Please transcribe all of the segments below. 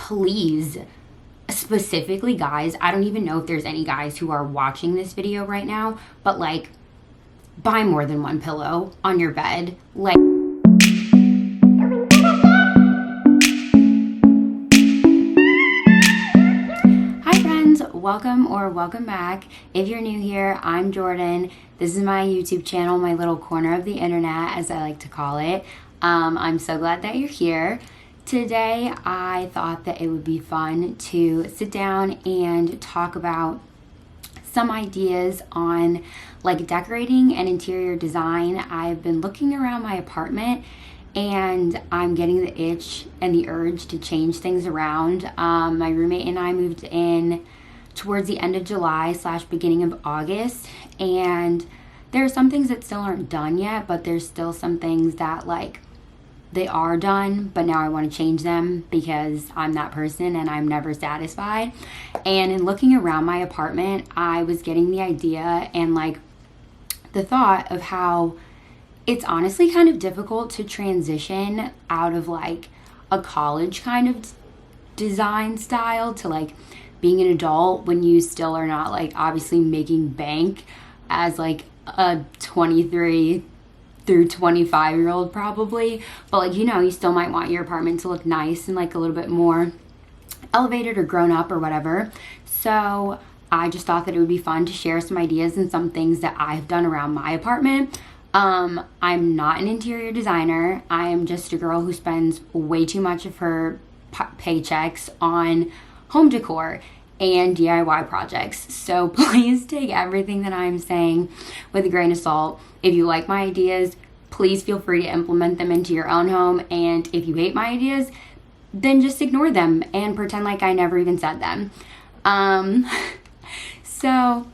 please, specifically guys, I don't even know if there's any guys who are watching this video right now, but like, buy more than one pillow on your bed. Like, hi friends, welcome back. If you're new here, I'm Jordan. This is my YouTube channel, my little corner of the internet, as I like to call it. I'm so glad that you're here. Today, I thought that it would be fun to sit down and talk about some ideas on like decorating and interior design. I've been looking around my apartment and I'm getting the itch and the urge to change things around. My roommate and I moved in towards the end of July / beginning of August, and there are some things that still aren't done yet, but there's still some things that like they are done, but now I want to change them because I'm that person and I'm never satisfied. And in looking around my apartment, I was getting the idea and like the thought of how it's honestly kind of difficult to transition out of like a college kind of design style to like being an adult when you still are not like obviously making bank as like a 23 through 25-year-old probably, but like, you know, you still might want your apartment to look nice and like a little bit more elevated or grown up or whatever. So I just thought that it would be fun to share some ideas and some things that I've done around my apartment. I'm not an interior designer. I am just a girl who spends way too much of her paychecks on home decor and DIY projects. So please take everything that I'm saying with a grain of salt. If you like my ideas, please feel free to implement them into your own home. And if you hate my ideas, then just ignore them and pretend like I never even said them. So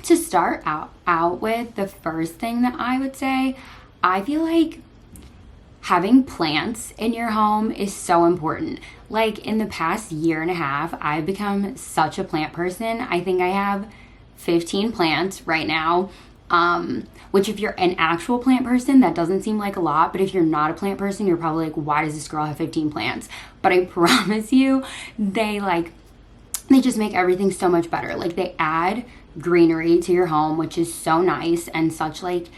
to start out with, the first thing that I would say, I feel like having plants in your home is so important. Like in the past year and a half, I've become such a plant person. I think I have 15 plants right now, which if you're an actual plant person, that doesn't seem like a lot. But if you're not a plant person, you're probably like, why does this girl have 15 plants? But I promise you, they just make everything so much better. Like they add greenery to your home, which is so nice and such like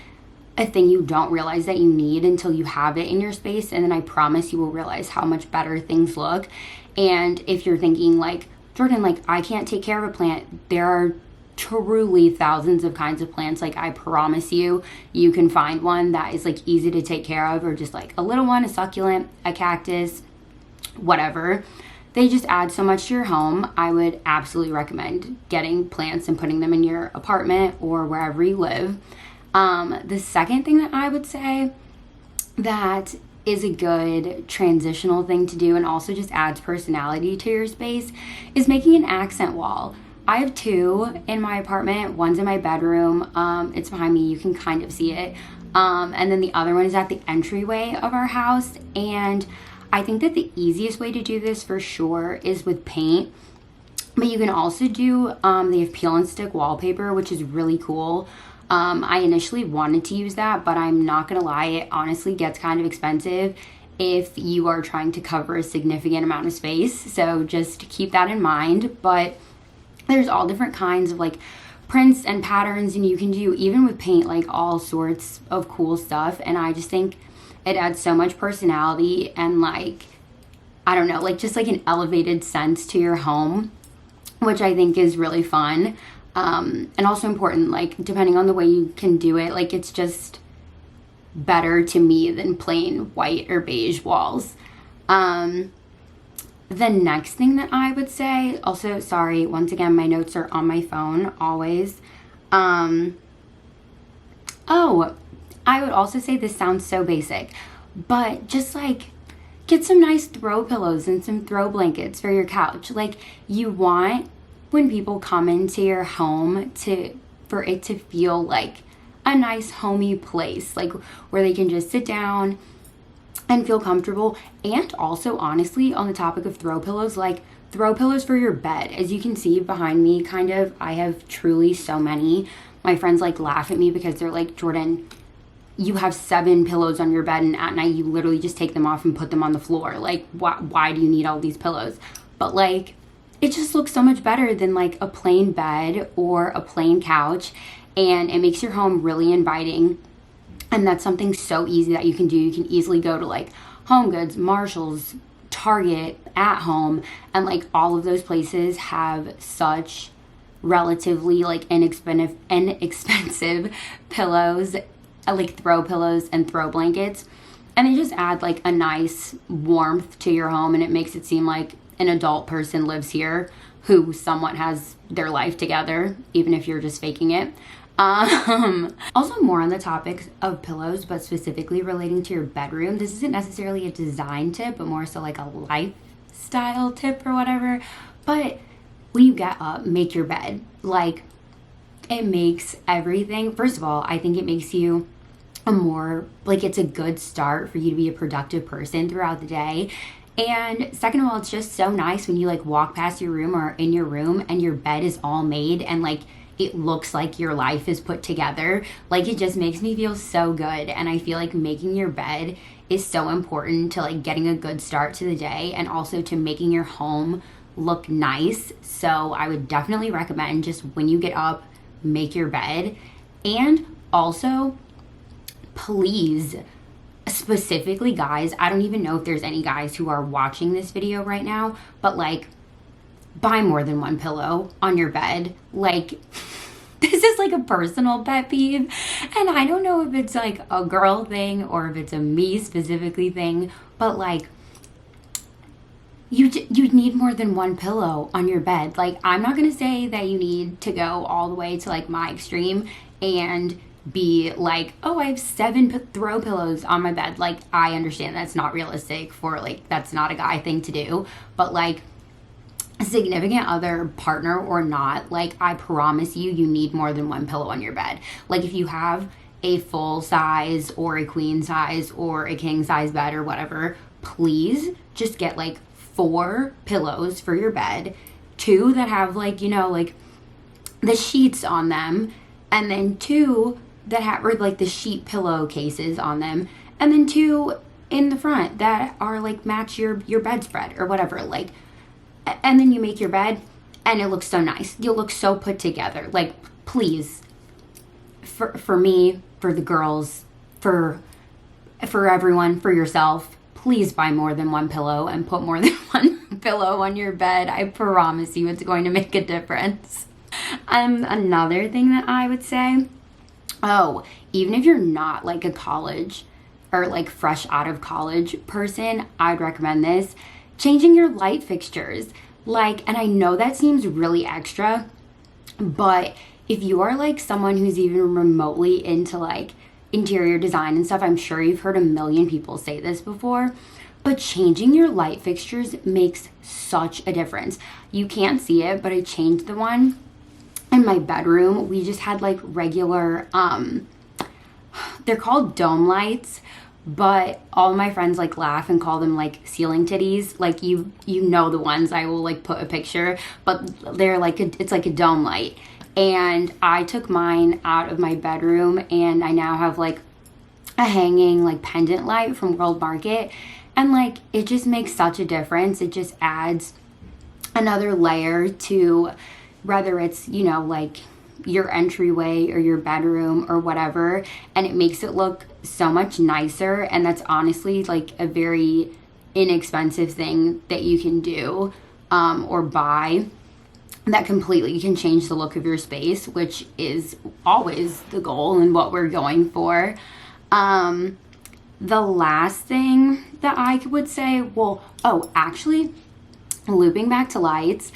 a thing you don't realize that you need until you have it in your space. And then I promise you will realize how much better things look. And if you're thinking like, Jordan, like I can't take care of a plant, there are truly thousands of kinds of plants. Like I promise you, you can find one that is like easy to take care of, or just like a little one, a succulent, a cactus, whatever. They just add so much to your home. I would absolutely recommend getting plants and putting them in your apartment or wherever you live. The second thing that I would say that is a good transitional thing to do and also just adds personality to your space is making an accent wall. I have 2 in my apartment. One's in my bedroom. It's behind me. You can kind of see it. And then the other one is at the entryway of our house. And I think that the easiest way to do this for sure is with paint. But you can also do, they have peel and stick wallpaper, which is really cool. I initially wanted to use that, but I'm not gonna lie, it honestly gets kind of expensive if you are trying to cover a significant amount of space. So just keep that in mind. But there's all different kinds of like prints and patterns, and you can do, even with paint, like all sorts of cool stuff. And I just think it adds so much personality and like, I don't know, like just like an elevated sense to your home, which I think is really fun. And also important, like depending on the way you can do it, like it's just better to me than plain white or beige walls. The next thing that I would say, also, sorry, once again, my notes are on my phone always. Oh, I would also say, this sounds so basic, but just like get some nice throw pillows and some throw blankets for your couch. Like you want, when people come into your home, for it to feel like a nice homey place, like where they can just sit down and feel comfortable. And also, honestly, on the topic of throw pillows, like throw pillows for your bed. As you can see behind me, kind of, I have truly so many. My friends like laugh at me because they're like, Jordan, you have 7 pillows on your bed and at night you literally just take them off and put them on the floor. Like, why do you need all these pillows? But like, it just looks so much better than like a plain bed or a plain couch, and it makes your home really inviting. And that's something so easy that you can do. You can easily go to like Home Goods, Marshalls, Target, At Home, and like all of those places have such relatively like inexpensive pillows, like throw pillows and throw blankets, and they just add like a nice warmth to your home, and it makes it seem like an adult person lives here who somewhat has their life together, even if you're just faking it. Also, more on the topic of pillows, but specifically relating to your bedroom. This isn't necessarily a design tip, but more so like a lifestyle tip or whatever. But when you get up, make your bed. Like, it makes everything, first of all, I think it makes you a more, like, it's a good start for you to be a productive person throughout the day. And second of all, it's just so nice when you like walk past your room or in your room and your bed is all made and like it looks like your life is put together. Like, it just makes me feel so good. And I feel like making your bed is so important to like getting a good start to the day and also to making your home look nice. So I would definitely recommend, just when you get up, make your bed. And also, please, specifically guys, I don't even know if there's any guys who are watching this video right now, but like, buy more than one pillow on your bed. Like, this is like a personal pet peeve, and I don't know if it's like a girl thing or if it's a me specifically thing, but like, you need more than one pillow on your bed. Like, I'm not gonna say that you need to go all the way to like my extreme and be like, oh, I have 7 throw pillows on my bed. Like, I understand that's not realistic for like, that's not a guy thing to do, but like, a significant other, partner or not, like, I promise you, you need more than one pillow on your bed. Like, if you have a full size or a queen size or a king size bed or whatever, please just get like 4 pillows for your bed, 2 that have like, you know, like the sheets on them, and then 2 that have, or like the sheet pillow cases on them, and then 2 in the front that are like match your bedspread or whatever. Like, and then you make your bed and it looks so nice. You'll look so put together. Like, please, for me, for the girls, for everyone, for yourself, please buy more than one pillow and put more than one pillow on your bed. I promise you it's going to make a difference. Another thing that I would say, even if you're not like a college or like fresh out of college person, I'd recommend this. Changing your light fixtures. Like, and I know that seems really extra, but if you are like someone who's even remotely into like interior design and stuff, I'm sure you've heard a million people say this before, but changing your light fixtures makes such a difference. You can't see it, but I changed the one in my bedroom. We just had like regular, they're called dome lights, but all my friends like laugh and call them like ceiling titties. Like, you know the ones, I will like put a picture, but they're like it's like a dome light. And I took mine out of my bedroom and I now have like a hanging like pendant light from World Market, and like, it just makes such a difference. It just adds another layer to, whether it's, you know, like your entryway or your bedroom or whatever, and it makes it look so much nicer. And that's honestly like a very inexpensive thing that you can do or buy that completely can change the look of your space, which is always the goal and what we're going for. The last thing that I would say, actually, looping back to lights,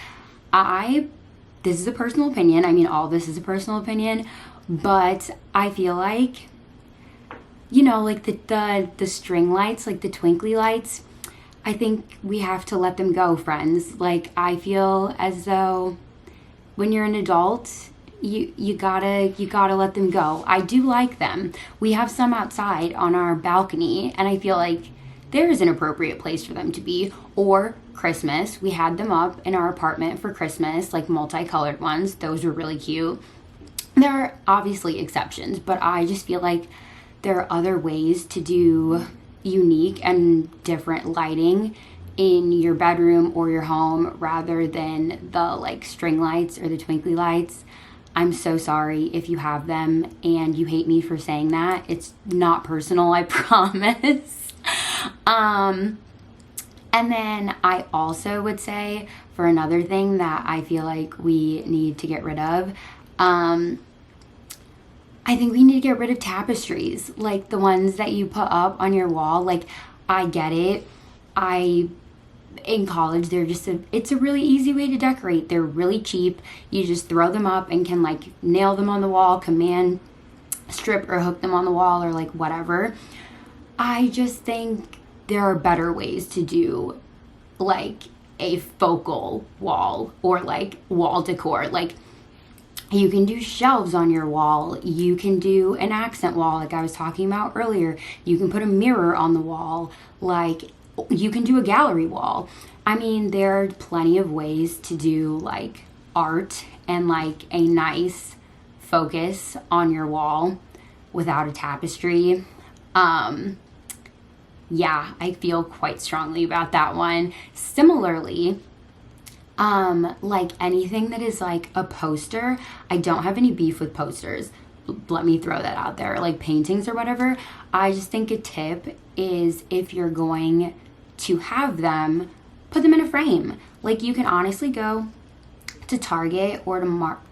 this is a personal opinion. I mean, all this is a personal opinion, but I feel like, you know, like the string lights, like the twinkly lights, I think we have to let them go, friends. Like, I feel as though when you're an adult, you gotta let them go. I do like them. We have some outside on our balcony, and I feel like there is an appropriate place for them to be. Or Christmas, we had them up in our apartment for Christmas, like multicolored ones. Those were really cute. There are obviously exceptions, but I just feel like there are other ways to do unique and different lighting in your bedroom or your home rather than the like string lights or the twinkly lights. I'm so sorry if you have them and you hate me for saying that. It's not personal, I promise. And then I also would say, for another thing that I feel like we need to get rid of, I think we need to get rid of tapestries, like the ones that you put up on your wall. Like, I get it. In college, it's a really easy way to decorate. They're really cheap. You just throw them up and can like nail them on the wall, command strip or hook them on the wall or like whatever. I just think there are better ways to do like a focal wall or like wall decor. Like, you can do shelves on your wall. You can do an accent wall like I was talking about earlier. You can put a mirror on the wall. Like, you can do a gallery wall. I mean, there are plenty of ways to do like art and like a nice focus on your wall without a tapestry. Yeah, I feel quite strongly about that one. Similarly, like anything that is like a poster, I don't have any beef with posters. Let me throw that out there. Like paintings or whatever. I just think a tip is, if you're going to have them, put them in a frame. Like, you can honestly go to Target or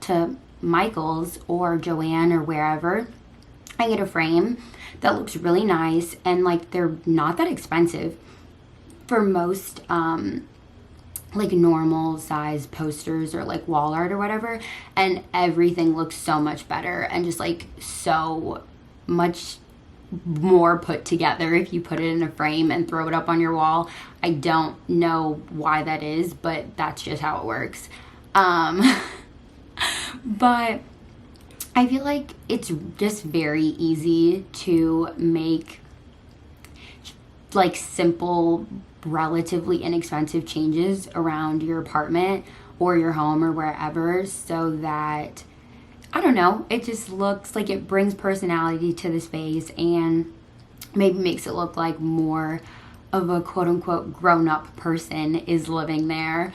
to Michael's or Joann or wherever and get a frame that looks really nice, and like they're not that expensive for most like normal size posters or like wall art or whatever, and everything looks so much better and just like so much more put together if you put it in a frame and throw it up on your wall. I don't know why that is, but that's just how it works. But I feel like it's just very easy to make like simple, relatively inexpensive changes around your apartment or your home or wherever, so that, I don't know, it just looks like it brings personality to the space and maybe makes it look like more of a quote unquote grown up person is living there.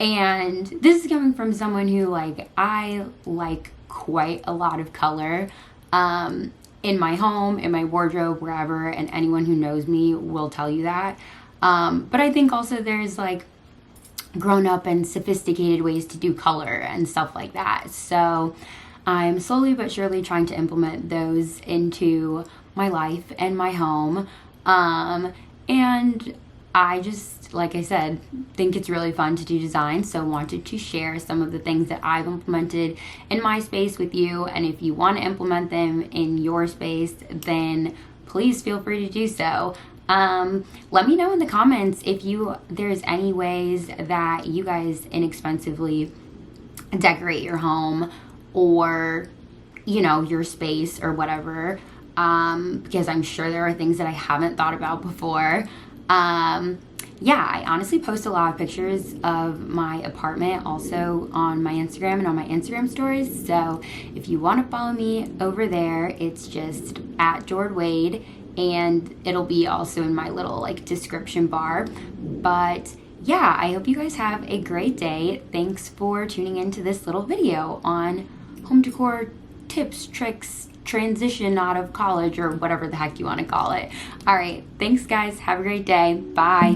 And this is coming from someone who, like, I like quite a lot of color in my home, in my wardrobe, wherever, and anyone who knows me will tell you that. But I think also there's like grown up and sophisticated ways to do color and stuff like that. So I'm slowly but surely trying to implement those into my life and my home. And I just, like I said, think it's really fun to do design, so wanted to share some of the things that I've implemented in my space with you. And if you want to implement them in your space, then please feel free to do so. Let me know in the comments if there's any ways that you guys inexpensively decorate your home or, your space or whatever, because I'm sure there are things that I haven't thought about before. Yeah, I honestly post a lot of pictures of my apartment also on my Instagram and on my Instagram stories. So if you want to follow me over there, it's just @JordWade, and it'll be also in my little like description bar. But yeah, I hope you guys have a great day. Thanks for tuning into this little video on home decor tips, tricks, transition out of college, or whatever the heck you want to call it. All right, thanks guys. Have a great day. Bye.